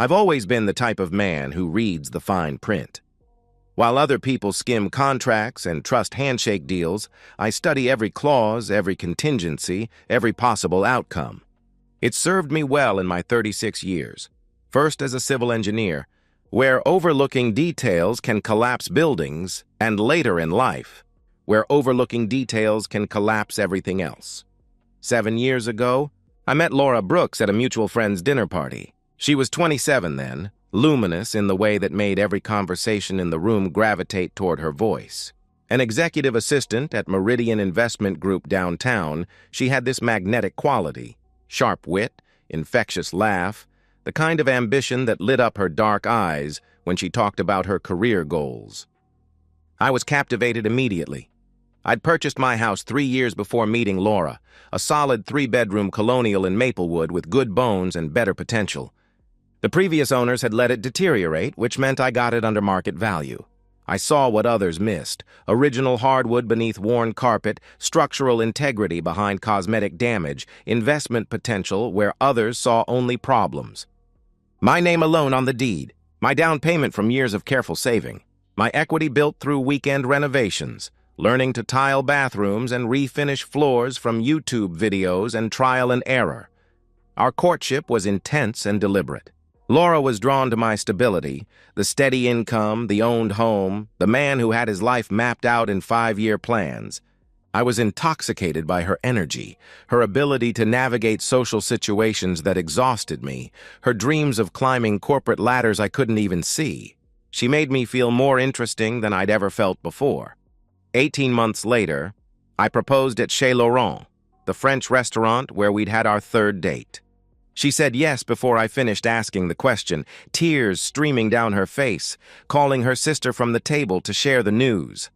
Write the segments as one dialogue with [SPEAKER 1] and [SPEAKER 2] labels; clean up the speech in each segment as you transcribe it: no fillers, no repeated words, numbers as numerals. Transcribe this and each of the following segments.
[SPEAKER 1] I've always been the type of man who reads the fine print. While other people skim contracts and trust handshake deals, I study every clause, every contingency, every possible outcome. It served me well in my 36 years, first as a civil engineer, where overlooking details can collapse buildings, and later in life, where overlooking details can collapse everything else. 7 years ago, I met Laura Brooks at a mutual friend's dinner party. She was 27 then, luminous in the way that made every conversation in the room gravitate toward her voice. An executive assistant at Meridian Investment Group downtown, she had this magnetic quality: sharp wit, infectious laugh, the kind of ambition that lit up her dark eyes when she talked about her career goals. I was captivated immediately. I'd purchased my house 3 years before meeting Laura, a solid 3-bedroom colonial in Maplewood with good bones and better potential. The previous owners had let it deteriorate, which meant I got it under market value. I saw what others missed: original hardwood beneath worn carpet, structural integrity behind cosmetic damage, investment potential where others saw only problems. My name alone on the deed, my down payment from years of careful saving, my equity built through weekend renovations, learning to tile bathrooms and refinish floors from YouTube videos and trial and error. Our courtship was intense and deliberate. Laura was drawn to my stability, the steady income, the owned home, the man who had his life mapped out in 5-year plans. I was intoxicated by her energy, her ability to navigate social situations that exhausted me, her dreams of climbing corporate ladders I couldn't even see. She made me feel more interesting than I'd ever felt before. 18 months later, I proposed at Chez Laurent, the French restaurant where we'd had our 3rd date. She said yes before I finished asking the question, tears streaming down her face, calling her sister from the table to share the news.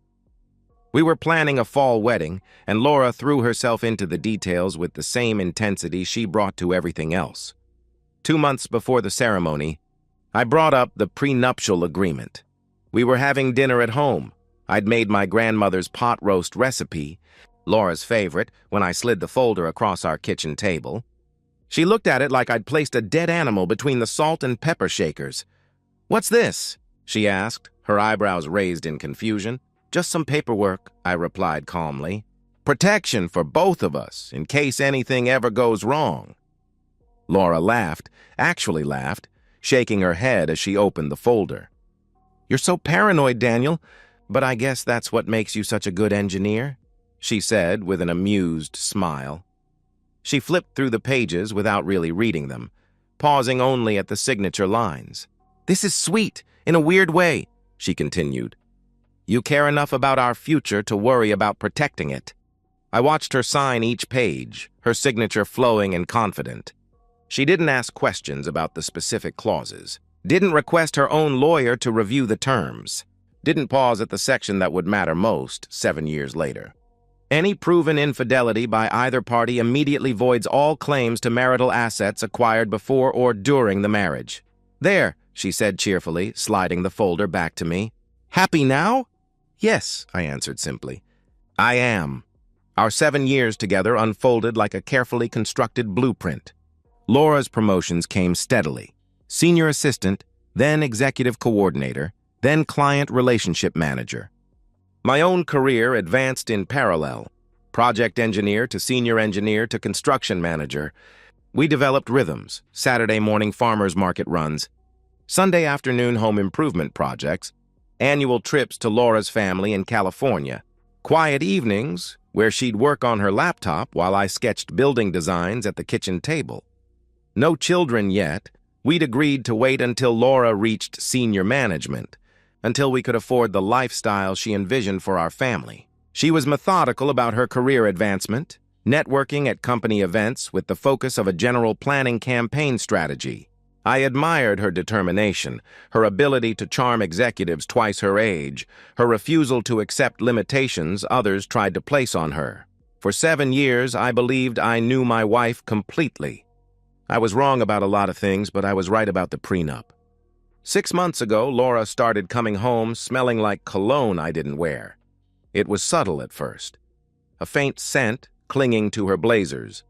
[SPEAKER 1] We were planning a fall wedding, and Laura threw herself into the details with the same intensity she brought to everything else. 2 months before the ceremony, I brought up the prenuptial agreement. We were having dinner at home. I'd made my grandmother's pot roast recipe, Laura's favorite, when I slid the folder across our kitchen table. She looked at it like I'd placed a dead animal between the salt and pepper shakers. "What's this?" she asked, her eyebrows raised in confusion. "Just some paperwork," I replied calmly. "Protection for both of us, in case anything ever goes wrong." Laura laughed, actually laughed, shaking her head as she opened the folder. "You're so paranoid, Daniel, but I guess that's what makes you such a good engineer," she said with an amused smile. She flipped through the pages without really reading them, pausing only at the signature lines. "This is sweet, in a weird way," she continued. "You care enough about our future to worry about protecting it." I watched her sign each page, her signature flowing and confident. She didn't ask questions about the specific clauses, didn't request her own lawyer to review the terms, didn't pause at the section that would matter most 7 years later. Any proven infidelity by either party immediately voids all claims to marital assets acquired before or during the marriage. "There," she said cheerfully, sliding the folder back to me. "Happy now?" "Yes," I answered simply. "I am." Our 7 years together unfolded like a carefully constructed blueprint. Laura's promotions came steadily. Senior assistant, then executive coordinator, then client relationship manager. My own career advanced in parallel. Project engineer to senior engineer to construction manager. We developed rhythms, Saturday morning farmers market runs, Sunday afternoon home improvement projects, annual trips to Laura's family in California, quiet evenings where she'd work on her laptop while I sketched building designs at the kitchen table. No children yet. We'd agreed to wait until Laura reached senior management, until we could afford the lifestyle she envisioned for our family. She was methodical about her career advancement, networking at company events with the focus of a general planning campaign strategy. I admired her determination, her ability to charm executives twice her age, her refusal to accept limitations others tried to place on her. For 7 years, I believed I knew my wife completely. I was wrong about a lot of things, but I was right about the prenup. 6 months ago, Laura started coming home smelling like cologne I didn't wear. It was subtle at first, a faint scent clinging to her blazers.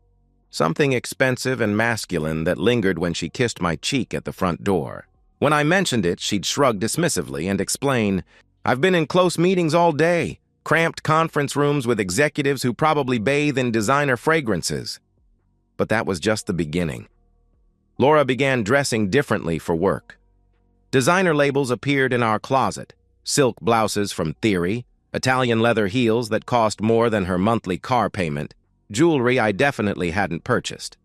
[SPEAKER 1] something expensive and masculine that lingered when she kissed my cheek at the front door. When I mentioned it, she'd shrug dismissively and explain, "I've been in close meetings all day, cramped conference rooms with executives who probably bathe in designer fragrances." But that was just the beginning. Laura began dressing differently for work. Designer labels appeared in our closet, silk blouses from Theory, Italian leather heels that cost more than her monthly car payment, jewelry I definitely hadn't purchased.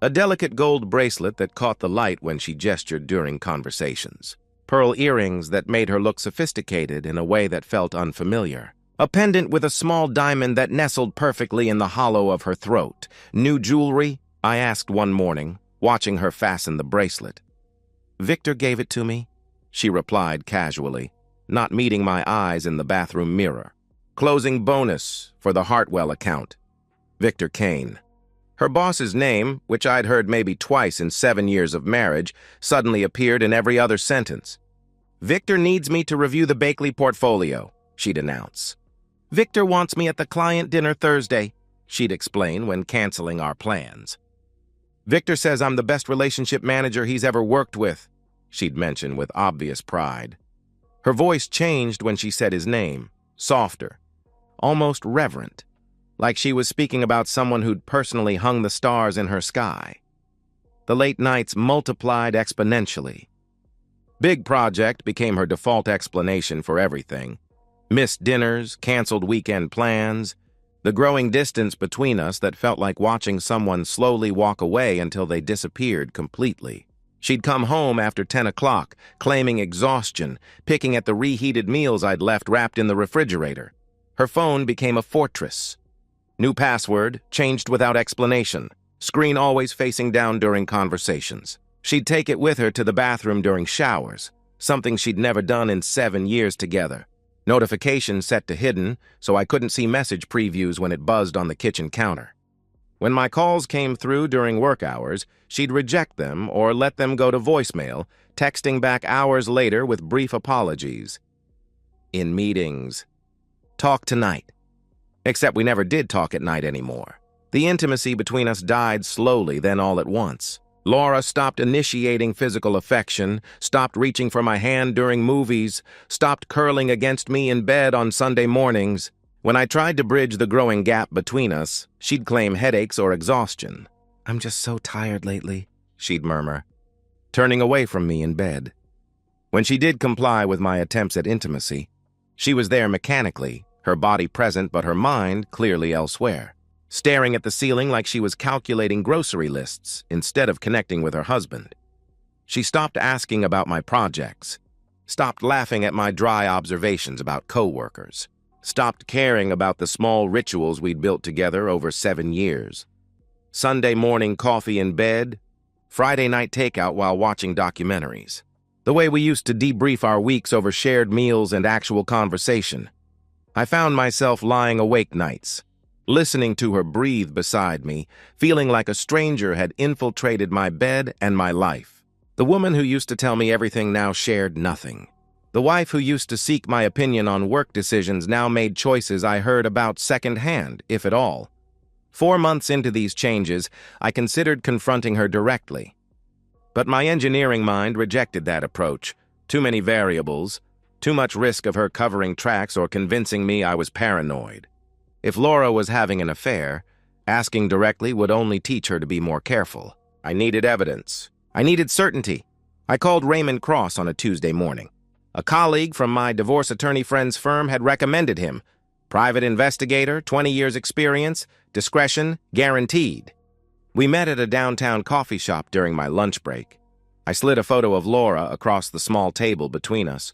[SPEAKER 1] A delicate gold bracelet that caught the light when she gestured during conversations. Pearl earrings that made her look sophisticated in a way that felt unfamiliar. A pendant with a small diamond that nestled perfectly in the hollow of her throat. "New jewelry?" I asked one morning, watching her fasten the bracelet. "Victor gave it to me," she replied casually, not meeting my eyes in the bathroom mirror. "Closing bonus for the Hartwell account. Victor Kane." Her boss's name, which I'd heard maybe twice in 7 years of marriage, suddenly appeared in every other sentence. "Victor needs me to review the Bakley portfolio," she'd announce. "Victor wants me at the client dinner Thursday," she'd explain when canceling our plans. "Victor says I'm the best relationship manager he's ever worked with," she'd mention with obvious pride. Her voice changed when she said his name, softer, almost reverent, like she was speaking about someone who'd personally hung the stars in her sky. The late nights multiplied exponentially. Big project became her default explanation for everything. Missed dinners, canceled weekend plans, the growing distance between us that felt like watching someone slowly walk away until they disappeared completely. She'd come home after 10 o'clock, claiming exhaustion, picking at the reheated meals I'd left wrapped in the refrigerator. Her phone became a fortress. New password, changed without explanation. Screen always facing down during conversations. She'd take it with her to the bathroom during showers, something she'd never done in 7 years together. Notifications set to hidden, so I couldn't see message previews when it buzzed on the kitchen counter. When my calls came through during work hours, she'd reject them or let them go to voicemail, texting back hours later with brief apologies. In meetings. "Talk tonight." Except we never did talk at night anymore. The intimacy between us died slowly, then all at once. Laura stopped initiating physical affection, stopped reaching for my hand during movies, stopped curling against me in bed on Sunday mornings. When I tried to bridge the growing gap between us, she'd claim headaches or exhaustion. "I'm just so tired lately," she'd murmur, turning away from me in bed. When she did comply with my attempts at intimacy, she was there mechanically, her body present but her mind clearly elsewhere, staring at the ceiling like she was calculating grocery lists instead of connecting with her husband. She stopped asking about my projects, stopped laughing at my dry observations about coworkers, stopped caring about the small rituals we'd built together over 7 years. Sunday morning coffee in bed, Friday night takeout while watching documentaries. The way we used to debrief our weeks over shared meals and actual conversation. I found myself lying awake nights, listening to her breathe beside me, feeling like a stranger had infiltrated my bed and my life. The woman who used to tell me everything now shared nothing. The wife who used to seek my opinion on work decisions now made choices I heard about secondhand, if at all. 4 months into these changes, I considered confronting her directly. But my engineering mind rejected that approach. Too many variables, too much risk of her covering tracks or convincing me I was paranoid. If Laura was having an affair, asking directly would only teach her to be more careful. I needed evidence. I needed certainty. I called Raymond Cross on a Tuesday morning. A colleague from my divorce attorney friend's firm had recommended him. Private investigator, 20 years experience, discretion guaranteed. We met at a downtown coffee shop during my lunch break. I slid a photo of Laura across the small table between us.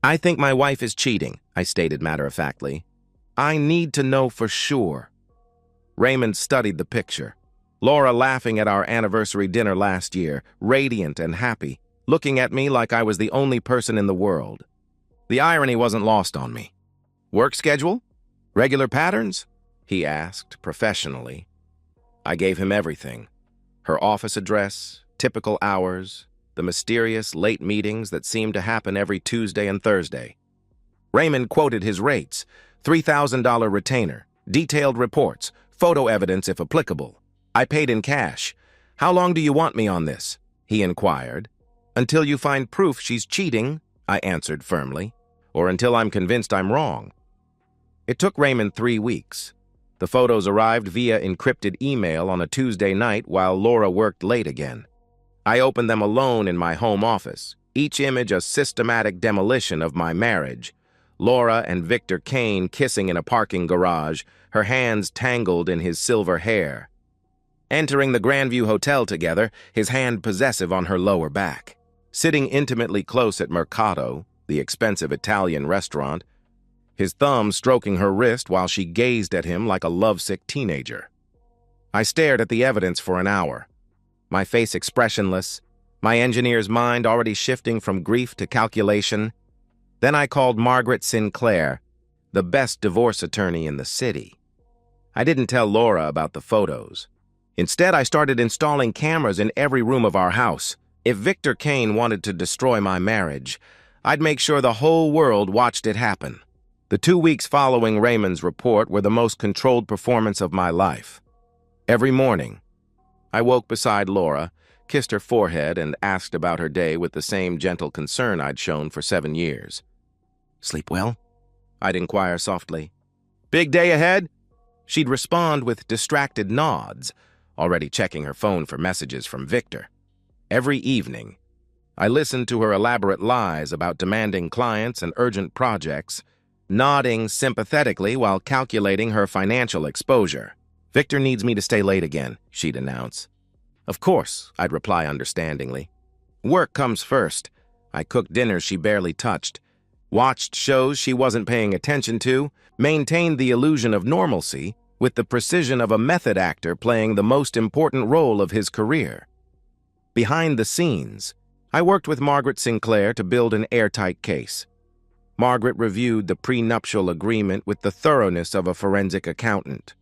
[SPEAKER 1] "I think my wife is cheating," I stated matter-of-factly. "I need to know for sure." Raymond studied the picture. Laura laughing at our anniversary dinner last year, radiant and happy, looking at me like I was the only person in the world. The irony wasn't lost on me. "Work schedule? Regular patterns?" he asked professionally. I gave him everything. Her office address, typical hours, the mysterious late meetings that seemed to happen every Tuesday and Thursday. Raymond quoted his rates, $3,000 retainer, detailed reports, photo evidence if applicable. I paid in cash. How long do you want me on this? He inquired. Until you find proof she's cheating, I answered firmly, or until I'm convinced I'm wrong. It took Raymond 3 weeks. The photos arrived via encrypted email on a Tuesday night while Laura worked late again. I opened them alone in my home office, each image a systematic demolition of my marriage. Laura and Victor Kane kissing in a parking garage, her hands tangled in his silver hair. Entering the Grandview Hotel together, his hand possessive on her lower back. Sitting intimately close at Mercato, the expensive Italian restaurant, his thumb stroking her wrist while she gazed at him like a lovesick teenager. I stared at the evidence for an hour, my face expressionless, my engineer's mind already shifting from grief to calculation. Then I called Margaret Sinclair, the best divorce attorney in the city. I didn't tell Laura about the photos. Instead, I started installing cameras in every room of our house. If Victor Kane wanted to destroy my marriage, I'd make sure the whole world watched it happen. The 2 weeks following Raymond's report were the most controlled performance of my life. Every morning, I woke beside Laura, kissed her forehead, and asked about her day with the same gentle concern I'd shown for 7 years. "Sleep well?" I'd inquire softly. "Big day ahead?" She'd respond with distracted nods, already checking her phone for messages from Victor. Every evening, I listened to her elaborate lies about demanding clients and urgent projects, nodding sympathetically while calculating her financial exposure. "Victor needs me to stay late again," she'd announce. "Of course," I'd reply understandingly. "Work comes first." I cooked dinners she barely touched, watched shows she wasn't paying attention to, maintained the illusion of normalcy with the precision of a method actor playing the most important role of his career. Behind the scenes, I worked with Margaret Sinclair to build an airtight case. Margaret reviewed the prenuptial agreement with the thoroughness of a forensic accountant.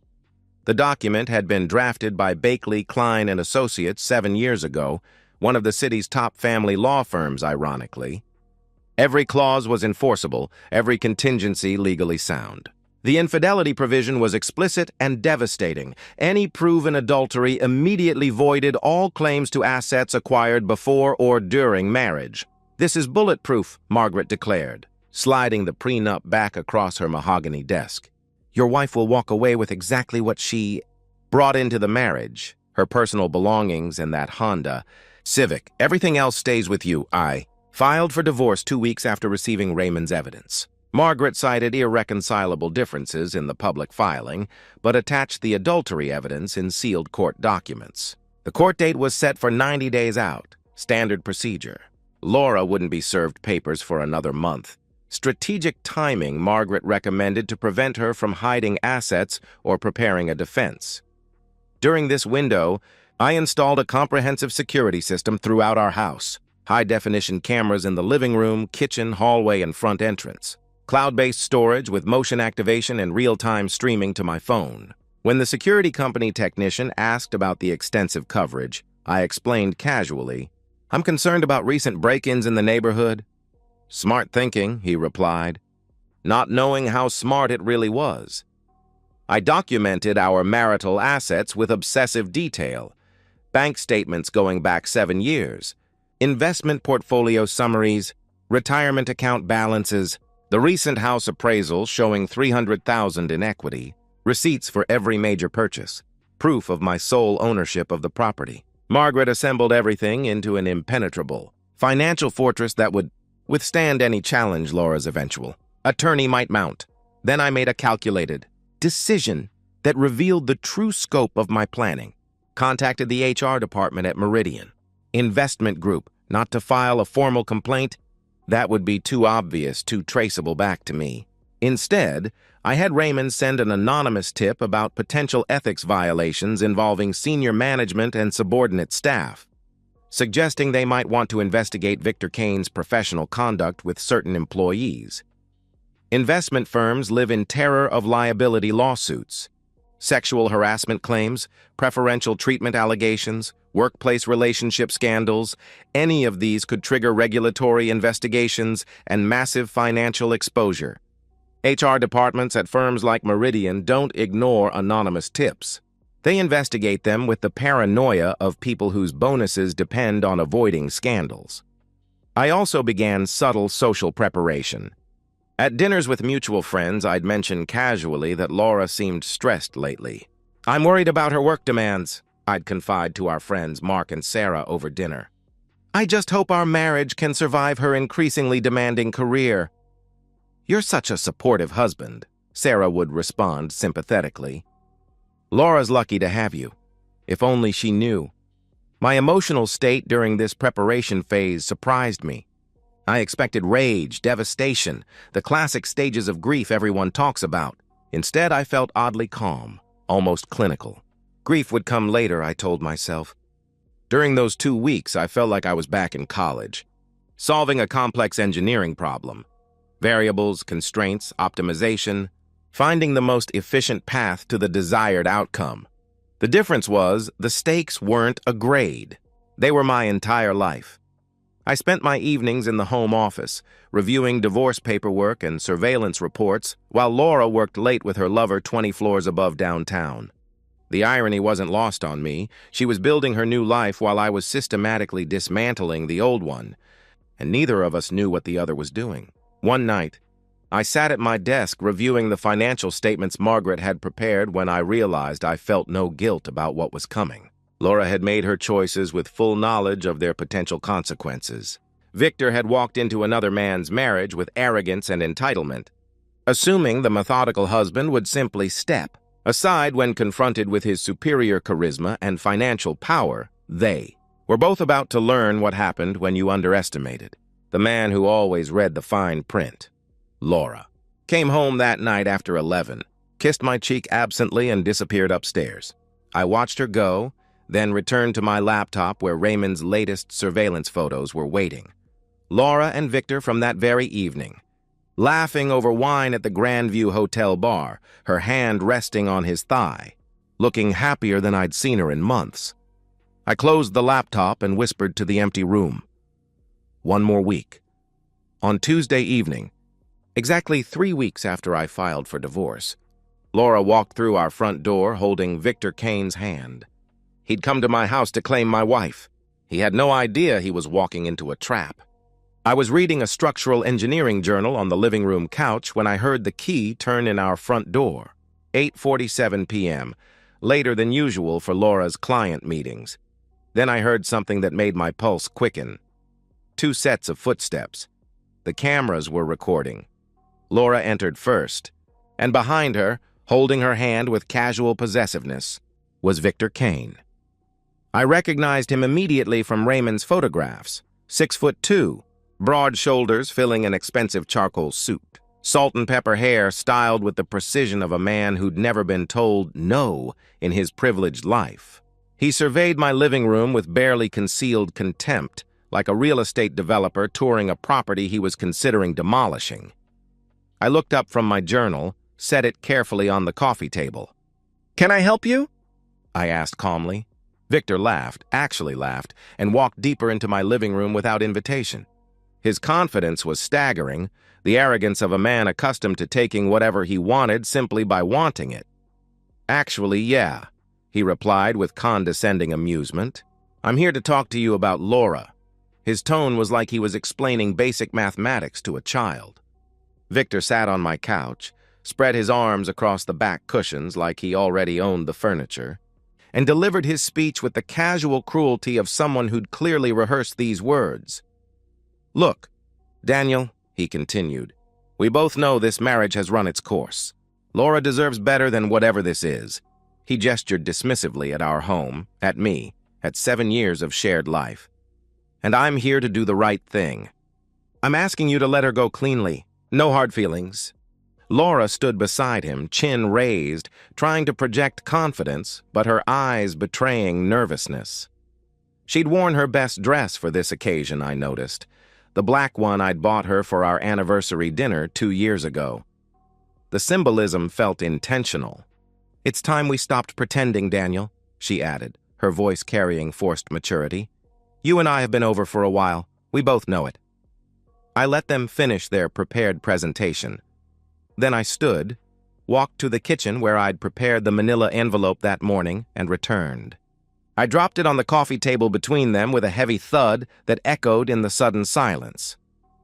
[SPEAKER 1] The document had been drafted by Bakley, Klein & Associates 7 years ago, one of the city's top family law firms, ironically. Every clause was enforceable, every contingency legally sound. The infidelity provision was explicit and devastating. Any proven adultery immediately voided all claims to assets acquired before or during marriage. "This is bulletproof," Margaret declared, sliding the prenup back across her mahogany desk. "Your wife will walk away with exactly what she brought into the marriage, her personal belongings and that Honda Civic. Everything else stays with you." I filed for divorce 2 weeks after receiving Raymond's evidence. Margaret cited irreconcilable differences in the public filing, but attached the adultery evidence in sealed court documents. The court date was set for 90 days out, standard procedure. Laura wouldn't be served papers for another month. Strategic timing, Margaret recommended, to prevent her from hiding assets or preparing a defense. During this window, I installed a comprehensive security system throughout our house. High-definition cameras in the living room, kitchen, hallway, and front entrance. Cloud-based storage with motion activation and real-time streaming to my phone. When the security company technician asked about the extensive coverage, I explained casually, "I'm concerned about recent break-ins in the neighborhood." "Smart thinking," he replied, not knowing how smart it really was. I documented our marital assets with obsessive detail, bank statements going back 7 years, investment portfolio summaries, retirement account balances, the recent house appraisal showing $300,000 in equity, receipts for every major purchase, proof of my sole ownership of the property. Margaret assembled everything into an impenetrable financial fortress that would withstand any challenge Laura's eventual attorney might mount. Then I made a calculated decision that revealed the true scope of my planning. Contacted the HR department at Meridian Investment Group, not to file a formal complaint. That would be too obvious, too traceable back to me. Instead, I had Raymond send an anonymous tip about potential ethics violations involving senior management and subordinate staff, suggesting they might want to investigate Victor Kane's professional conduct with certain employees. Investment firms live in terror of liability lawsuits. Sexual harassment claims, preferential treatment allegations, workplace relationship scandals, any of these could trigger regulatory investigations and massive financial exposure. HR departments at firms like Meridian don't ignore anonymous tips. They investigate them with the paranoia of people whose bonuses depend on avoiding scandals. I also began subtle social preparation. At dinners with mutual friends, I'd mention casually that Laura seemed stressed lately. "I'm worried about her work demands," I'd confide to our friends Mark and Sarah over dinner. "I just hope our marriage can survive her increasingly demanding career." "You're such a supportive husband," Sarah would respond sympathetically. "Laura's lucky to have you. If only she knew." My emotional state during this preparation phase surprised me. I expected rage, devastation, the classic stages of grief everyone talks about. Instead, I felt oddly calm, almost clinical. Grief would come later, I told myself. During those 2 weeks, I felt like I was back in college, solving a complex engineering problem. Variables, constraints, optimization, finding the most efficient path to the desired outcome. The difference was, the stakes weren't a grade. They were my entire life. I spent my evenings in the home office, reviewing divorce paperwork and surveillance reports, while Laura worked late with her lover 20 floors above downtown. The irony wasn't lost on me. She was building her new life while I was systematically dismantling the old one, and neither of us knew what the other was doing. One night, I sat at my desk reviewing the financial statements Margaret had prepared when I realized I felt no guilt about what was coming. Laura had made her choices with full knowledge of their potential consequences. Victor had walked into another man's marriage with arrogance and entitlement, assuming the methodical husband would simply step aside when confronted with his superior charisma and financial power. They were both about to learn what happened when you underestimated the man who always read the fine print. Laura came home that night after 11, kissed my cheek absently, and disappeared upstairs. I watched her go, then returned to my laptop where Raymond's latest surveillance photos were waiting. Laura and Victor from that very evening, laughing over wine at the Grandview Hotel bar, her hand resting on his thigh, looking happier than I'd seen her in months. I closed the laptop and whispered to the empty room. One more week. On Tuesday evening, exactly 3 weeks after I filed for divorce, Laura walked through our front door holding Victor Kane's hand. He'd come to my house to claim my wife. He had no idea he was walking into a trap. I was reading a structural engineering journal on the living room couch when I heard the key turn in our front door. 8:47 p.m., later than usual for Laura's client meetings. Then I heard something that made my pulse quicken. 2 sets of footsteps. The cameras were recording. Laura entered first, and behind her, holding her hand with casual possessiveness, was Victor Kane. I recognized him immediately from Raymond's photographs. 6'2", broad shoulders filling an expensive charcoal suit, salt and pepper hair styled with the precision of a man who'd never been told no in his privileged life. He surveyed my living room with barely concealed contempt, like a real estate developer touring a property he was considering demolishing. I looked up from my journal, set it carefully on the coffee table. "Can I help you?" I asked calmly. Victor laughed, actually laughed, and walked deeper into my living room without invitation. His confidence was staggering, the arrogance of a man accustomed to taking whatever he wanted simply by wanting it. "Actually, yeah," he replied with condescending amusement. "I'm here to talk to you about Laura." His tone was like he was explaining basic mathematics to a child. Victor sat on my couch, spread his arms across the back cushions like he already owned the furniture, and delivered his speech with the casual cruelty of someone who'd clearly rehearsed these words. "Look, Daniel," he continued, "we both know this marriage has run its course. Laura deserves better than whatever this is." He gestured dismissively at our home, at me, at 7 years of shared life. "And I'm here to do the right thing. I'm asking you to let her go cleanly. No hard feelings." Laura stood beside him, chin raised, trying to project confidence, but her eyes betraying nervousness. She'd worn her best dress for this occasion, I noticed, the black one I'd bought her for our anniversary dinner 2 years ago. The symbolism felt intentional. "It's time we stopped pretending, Daniel," she added, her voice carrying forced maturity. "You and I have been over for a while. We both know it." I let them finish their prepared presentation. Then I stood, walked to the kitchen where I'd prepared the manila envelope that morning, and returned. I dropped it on the coffee table between them with a heavy thud that echoed in the sudden silence.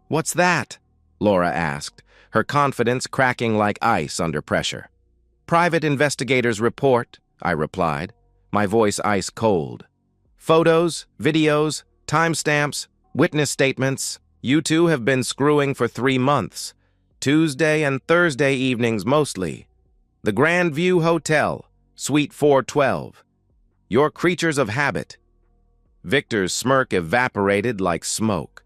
[SPEAKER 1] "What's that?" Laura asked, her confidence cracking like ice under pressure. "Private investigator's report," I replied, my voice ice cold. "Photos, videos, timestamps, witness statements. You two have been screwing for 3 months. Tuesday and Thursday evenings mostly. The Grand View Hotel, Suite 412. You're creatures of habit." Victor's smirk evaporated like smoke.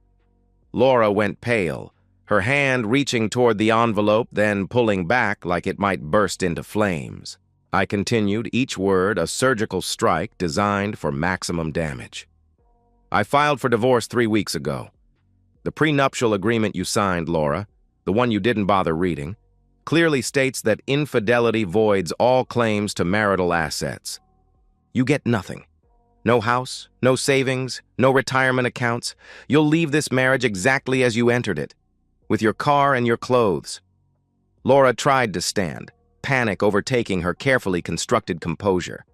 [SPEAKER 1] Laura went pale, her hand reaching toward the envelope, then pulling back like it might burst into flames. I continued, each word a surgical strike designed for maximum damage. "I filed for divorce 3 weeks ago. The prenuptial agreement you signed, Laura, the one you didn't bother reading, clearly states that infidelity voids all claims to marital assets. You get nothing. No house, no savings, no retirement accounts. You'll leave this marriage exactly as you entered it, with your car and your clothes." Laura tried to stand, panic overtaking her carefully constructed composure.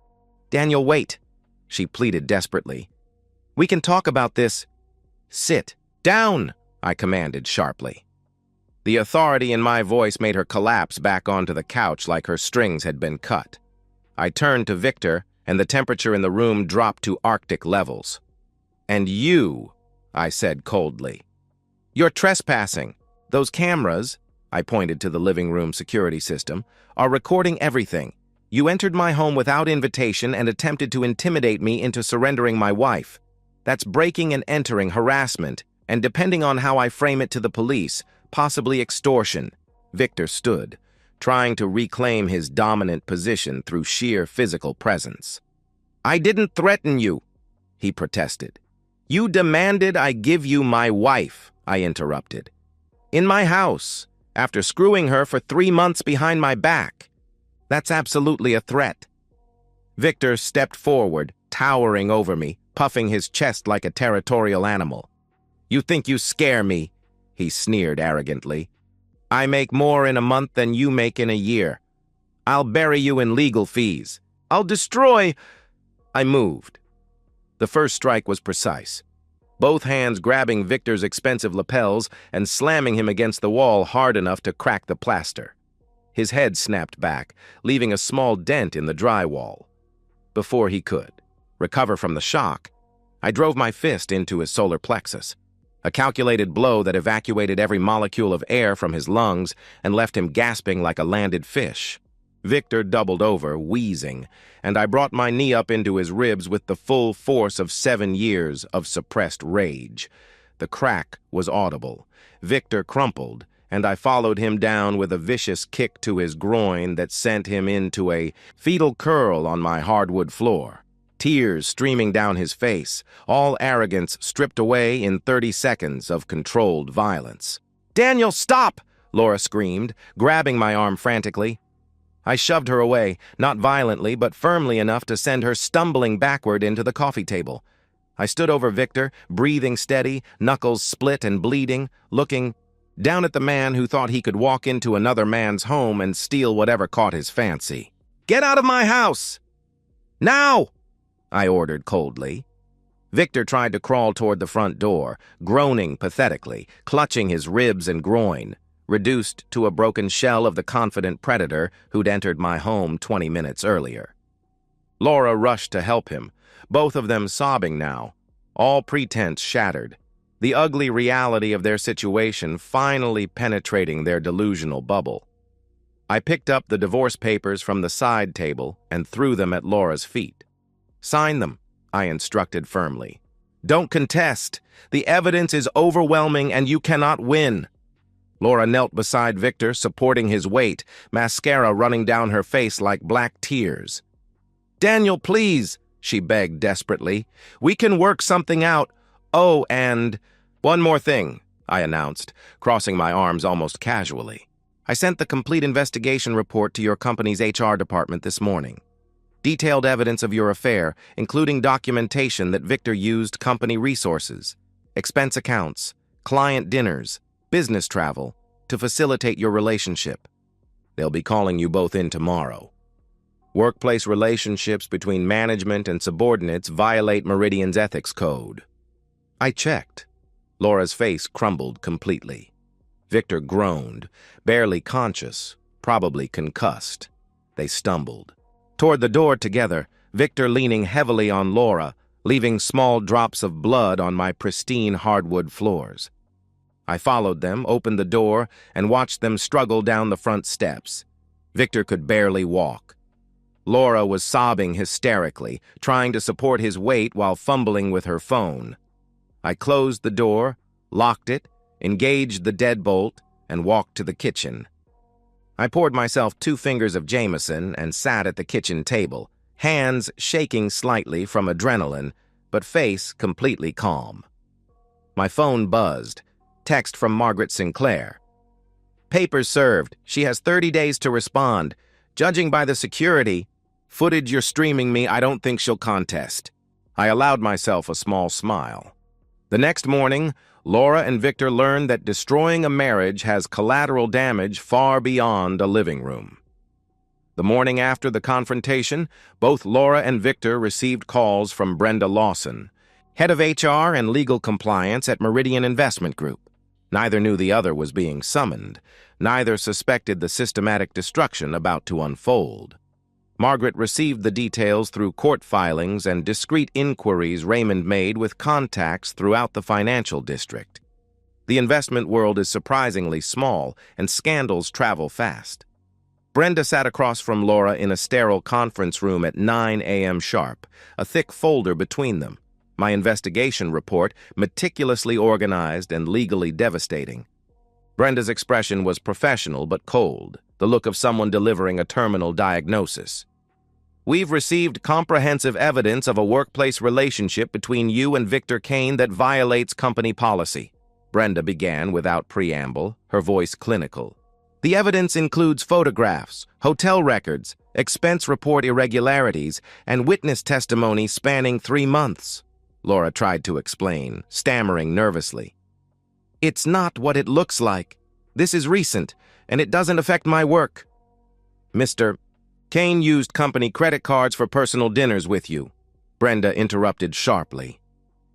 [SPEAKER 1] "Daniel, wait," she pleaded desperately. "We can talk about this." "Sit down," I commanded sharply. The authority in my voice made her collapse back onto the couch like her strings had been cut. I turned to Victor, and the temperature in the room dropped to Arctic levels. "And you," I said coldly. "You're trespassing. Those cameras," I pointed to the living room security system, "are recording everything. You entered my home without invitation and attempted to intimidate me into surrendering my wife. That's breaking and entering, harassment, and depending on how I frame it to the police, possibly extortion." Victor stood, trying to reclaim his dominant position through sheer physical presence. "I didn't threaten you," he protested. "You demanded I give you my wife," I interrupted. "In my house, after screwing her for 3 months behind my back. That's absolutely a threat." Victor stepped forward, towering over me, puffing his chest like a territorial animal. "You think you scare me?" he sneered arrogantly. "I make more in a month than you make in a year. I'll bury you in legal fees. I'll destroy—" I moved. The first strike was precise, both hands grabbing Victor's expensive lapels and slamming him against the wall hard enough to crack the plaster. His head snapped back, leaving a small dent in the drywall. Before he could recover from the shock, I drove my fist into his solar plexus, a calculated blow that evacuated every molecule of air from his lungs and left him gasping like a landed fish. Victor doubled over, wheezing, and I brought my knee up into his ribs with the full force of 7 years of suppressed rage. The crack was audible. Victor crumpled, and I followed him down with a vicious kick to his groin that sent him into a fetal curl on my hardwood floor. Tears streaming down his face, all arrogance stripped away in 30 seconds of controlled violence. "Daniel, stop!" Laura screamed, grabbing my arm frantically. I shoved her away, not violently, but firmly enough to send her stumbling backward into the coffee table. I stood over Victor, breathing steady, knuckles split and bleeding, looking down at the man who thought he could walk into another man's home and steal whatever caught his fancy. "Get out of my house! Now!" I ordered coldly. Victor tried to crawl toward the front door, groaning pathetically, clutching his ribs and groin, reduced to a broken shell of the confident predator who'd entered my home 20 minutes earlier. Laura rushed to help him, both of them sobbing now, all pretense shattered, the ugly reality of their situation finally penetrating their delusional bubble. I picked up the divorce papers from the side table and threw them at Laura's feet. "Sign them," I instructed firmly. "Don't contest. The evidence is overwhelming and you cannot win." Laura knelt beside Victor, supporting his weight, mascara running down her face like black tears. "Daniel, please," she begged desperately. "We can work something out. Oh, and one more thing," I announced, crossing my arms almost casually. "I sent the complete investigation report to your company's HR department this morning. Detailed evidence of your affair, including documentation that Victor used company resources, expense accounts, client dinners, business travel, to facilitate your relationship. They'll be calling you both in tomorrow. Workplace relationships between management and subordinates violate Meridian's ethics code. I checked. Laura's face crumbled completely. Victor groaned, barely conscious, probably concussed. They stumbled toward the door together, Victor leaning heavily on Laura, leaving small drops of blood on my pristine hardwood floors. I followed them, opened the door, and watched them struggle down the front steps. Victor could barely walk. Laura was sobbing hysterically, trying to support his weight while fumbling with her phone. I closed the door, locked it, engaged the deadbolt, and walked to the kitchen. I poured myself 2 fingers of Jameson and sat at the kitchen table, hands shaking slightly from adrenaline, but face completely calm. My phone buzzed. Text from Margaret Sinclair. "Papers served. She has 30 days to respond. Judging by the security footage you're streaming me, I don't think she'll contest." I allowed myself a small smile. The next morning, Laura and Victor learned that destroying a marriage has collateral damage far beyond a living room. The morning after the confrontation, both Laura and Victor received calls from Brenda Lawson, head of HR and legal compliance at Meridian Investment Group. Neither knew the other was being summoned. Neither suspected the systematic destruction about to unfold. Margaret received the details through court filings and discreet inquiries Raymond made with contacts throughout the financial district. The investment world is surprisingly small, and scandals travel fast. Brenda sat across from Laura in a sterile conference room at 9 a.m. sharp, a thick folder between them. My investigation report, meticulously organized and legally devastating. Brenda's expression was professional but cold, the look of someone delivering a terminal diagnosis. "We've received comprehensive evidence of a workplace relationship between you and Victor Kane that violates company policy," Brenda began without preamble, her voice clinical. "The evidence includes photographs, hotel records, expense report irregularities, and witness testimony spanning 3 months," Laura tried to explain, stammering nervously. "It's not what it looks like. This is recent, and it doesn't affect my work." "Mr. Kane used company credit cards for personal dinners with you," Brenda interrupted sharply.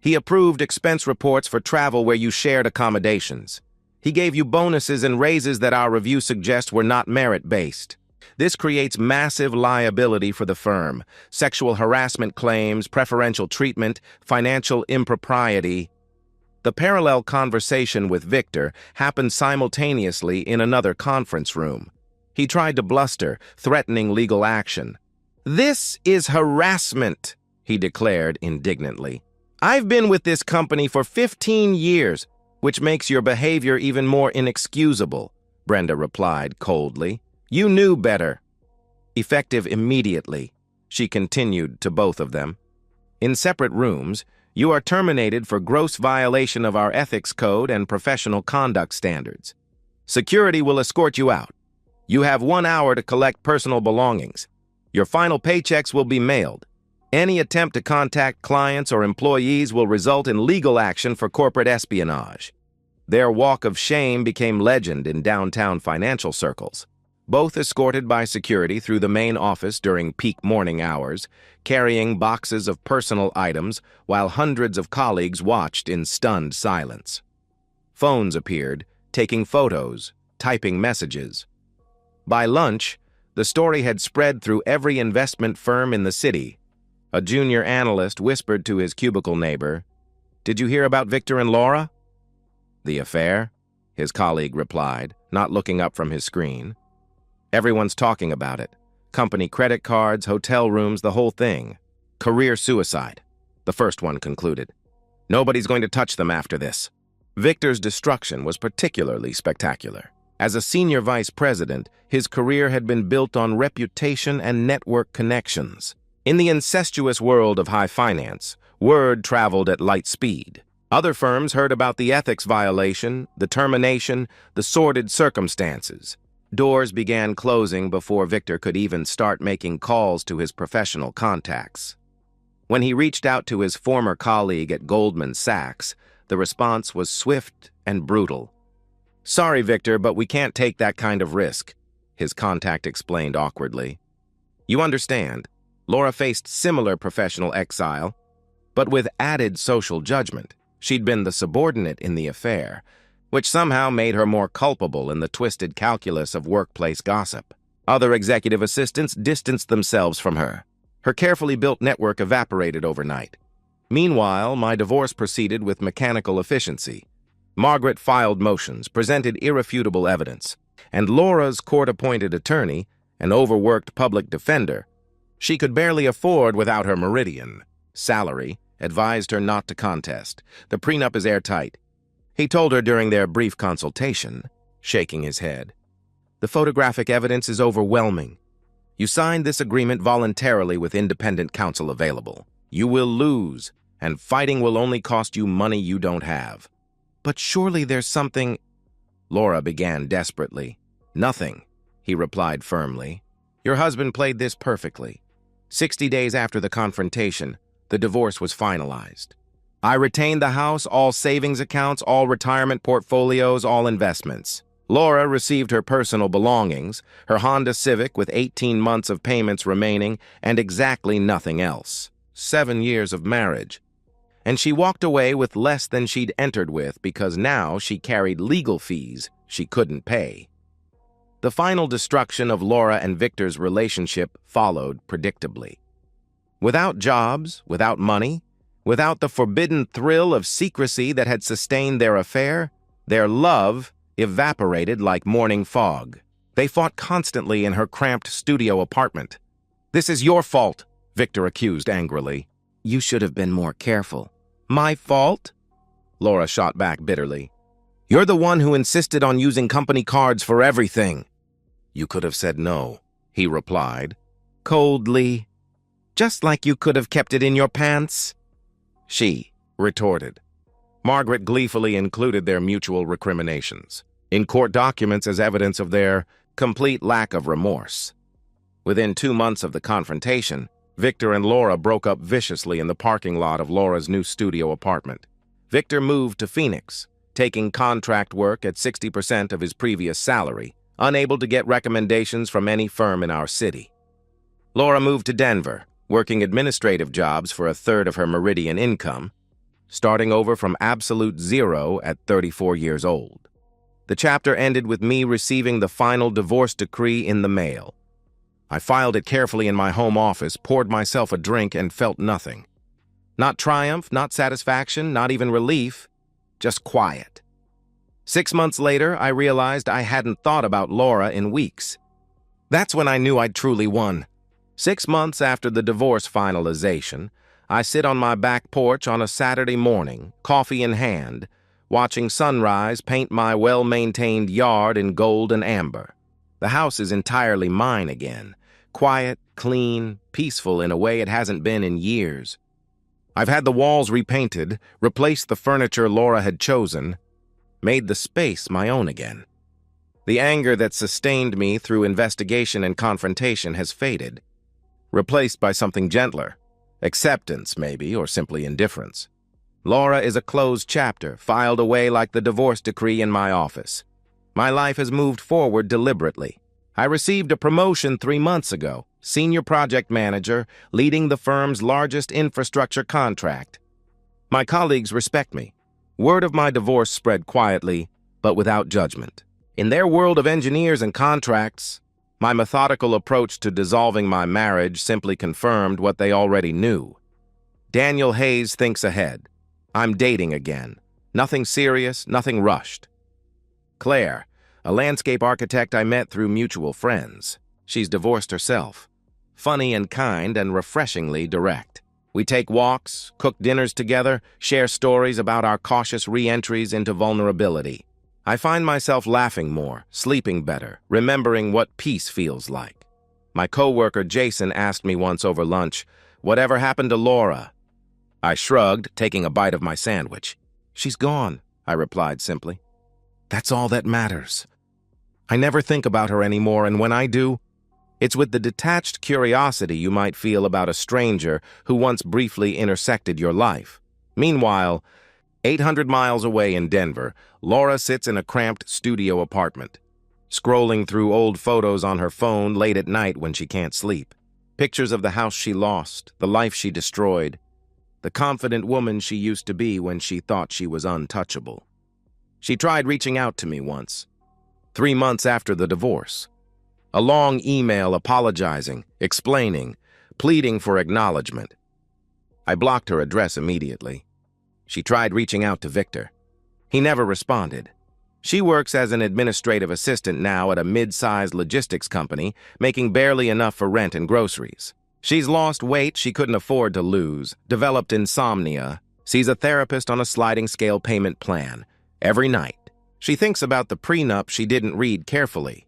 [SPEAKER 1] "He approved expense reports for travel where you shared accommodations. He gave you bonuses and raises that our review suggests were not merit-based. This creates massive liability for the firm: sexual harassment claims, preferential treatment, financial impropriety." The parallel conversation with Victor happened simultaneously in another conference room. He tried to bluster, threatening legal action. "This is harassment," he declared indignantly. "I've been with this company for 15 years, which makes your behavior even more inexcusable," Brenda replied coldly. "You knew better." "Effective immediately," she continued to both of them. "In separate rooms, you are terminated for gross violation of our ethics code and professional conduct standards. Security will escort you out. You have 1 hour to collect personal belongings. Your final paychecks will be mailed. Any attempt to contact clients or employees will result in legal action for corporate espionage." Their walk of shame became legend in downtown financial circles. Both escorted by security through the main office during peak morning hours, carrying boxes of personal items while hundreds of colleagues watched in stunned silence. Phones appeared, taking photos, typing messages. By lunch, the story had spread through every investment firm in the city. A junior analyst whispered to his cubicle neighbor, "Did you hear about Victor and Laura?" "The affair?" his colleague replied, not looking up from his screen. "Everyone's talking about it. Company credit cards, hotel rooms, the whole thing. Career suicide," the first one concluded. "Nobody's going to touch them after this." Victor's destruction was particularly spectacular. As a senior vice president, his career had been built on reputation and network connections. In the incestuous world of high finance, word traveled at light speed. Other firms heard about the ethics violation, the termination, the sordid circumstances. Doors began closing before Victor could even start making calls to his professional contacts. When he reached out to his former colleague at Goldman Sachs, the response was swift and brutal. "Sorry, Victor, but we can't take that kind of risk. his contact explained awkwardly. You understand, Laura faced similar professional exile, but with added social judgment. She'd been the subordinate in the affair, which somehow made her more culpable in the twisted calculus of workplace gossip. Other executive assistants distanced themselves from her. Her carefully built network evaporated overnight. Meanwhile, my divorce proceeded with mechanical efficiency. Margaret filed motions, presented irrefutable evidence, and Laura's court-appointed attorney, an overworked public defender, she could barely afford without her meridian salary, advised her not to contest. The prenup is airtight. He told her during their brief consultation, shaking his head. The photographic evidence is overwhelming. You signed this agreement voluntarily with independent counsel available. You will lose, and fighting will only cost you money you don't have. But surely there's something... Laura began desperately. Nothing, he replied firmly. Your husband played this perfectly. 60 days after the confrontation, the divorce was finalized. I retained the house, all savings accounts, all retirement portfolios, all investments. Laura received her personal belongings, her Honda Civic with 18 months of payments remaining, and exactly nothing else. 7 years of marriage. And she walked away with less than she'd entered with because now she carried legal fees she couldn't pay. The final destruction of Laura and Victor's relationship followed predictably. Without jobs, without money, without the forbidden thrill of secrecy that had sustained their affair, their love evaporated like morning fog. They fought constantly in her cramped studio apartment. This is your fault, Victor accused angrily. You should have been more careful. My fault? Laura shot back bitterly. You're the one who insisted on using company cards for everything. You could have said no, he replied, coldly. Just like you could have kept it in your pants? She retorted. Margaret gleefully included their mutual recriminations in court documents as evidence of their complete lack of remorse. Within 2 months of the confrontation, Victor and Laura broke up viciously in the parking lot of Laura's new studio apartment. Victor moved to Phoenix, taking contract work at 60% of his previous salary, unable to get recommendations from any firm in our city. Laura moved to Denver, working administrative jobs for a third of her meridian income, starting over from absolute zero at 34 years old. The chapter ended with me receiving the final divorce decree in the mail. I filed it carefully in my home office, poured myself a drink, and felt nothing. Not triumph, not satisfaction, not even relief, just quiet. 6 months later, I realized I hadn't thought about Laura in weeks. That's when I knew I'd truly won. 6 months after the divorce finalization, I sit on my back porch on a Saturday morning, coffee in hand, watching sunrise paint my well-maintained yard in gold and amber. The house is entirely mine again, quiet, clean, peaceful in a way it hasn't been in years. I've had the walls repainted, replaced the furniture Laura had chosen, made the space my own again. The anger that sustained me through investigation and confrontation has faded, replaced by something gentler. Acceptance, maybe, or simply indifference. Laura is a closed chapter, filed away like the divorce decree in my office. My life has moved forward deliberately. I received a promotion 3 months ago, senior project manager, leading the firm's largest infrastructure contract. My colleagues respect me. Word of my divorce spread quietly, but without judgment. In their world of engineers and contracts, my methodical approach to dissolving my marriage simply confirmed what they already knew. Daniel Hayes thinks ahead. I'm dating again. Nothing serious, nothing rushed. Claire, a landscape architect I met through mutual friends. She's divorced herself. Funny and kind and refreshingly direct. We take walks, cook dinners together, share stories about our cautious re-entries into vulnerability. I find myself laughing more, sleeping better, remembering what peace feels like. My coworker Jason asked me once over lunch, "Whatever happened to Laura?" I shrugged, taking a bite of my sandwich. "She's gone," I replied simply. "That's all that matters." I never think about her anymore, and when I do, it's with the detached curiosity you might feel about a stranger who once briefly intersected your life. Meanwhile, 800 miles away in Denver, Laura sits in a cramped studio apartment. scrolling through old photos on her phone late at night when she can't sleep. Pictures of the house she lost, the life she destroyed, the confident woman she used to be when she thought she was untouchable. She tried reaching out to me once, 3 months after the divorce. A long email apologizing, explaining, pleading for acknowledgement. I blocked her address immediately. She tried reaching out to Victor. He never responded. She works as an administrative assistant now at a mid-sized logistics company, making barely enough for rent and groceries. She's lost weight she couldn't afford to lose, developed insomnia, sees a therapist on a sliding scale payment plan. Every night, she thinks about the prenup she didn't read carefully,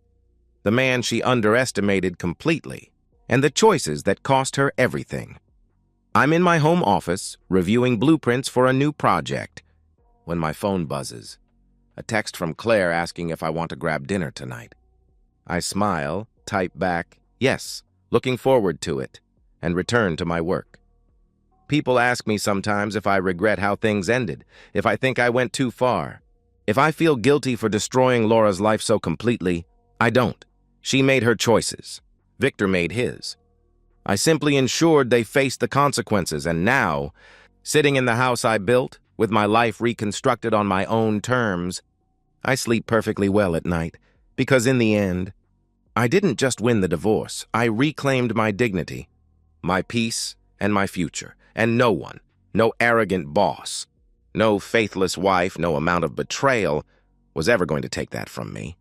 [SPEAKER 1] the man she underestimated completely, and the choices that cost her everything. I'm in my home office, reviewing blueprints for a new project, when my phone buzzes. A text from Claire asking if I want to grab dinner tonight. I smile, type back, yes, looking forward to it, and return to my work. People ask me sometimes if I regret how things ended, if I think I went too far. If I feel guilty for destroying Laura's life so completely, I don't. She made her choices. Victor made his. I simply ensured they faced the consequences, and now, sitting in the house I built, with my life reconstructed on my own terms, I sleep perfectly well at night, because in the end, I didn't just win the divorce, I reclaimed my dignity, my peace, and my future, and no one, no arrogant boss, no faithless wife, no amount of betrayal was ever going to take that from me.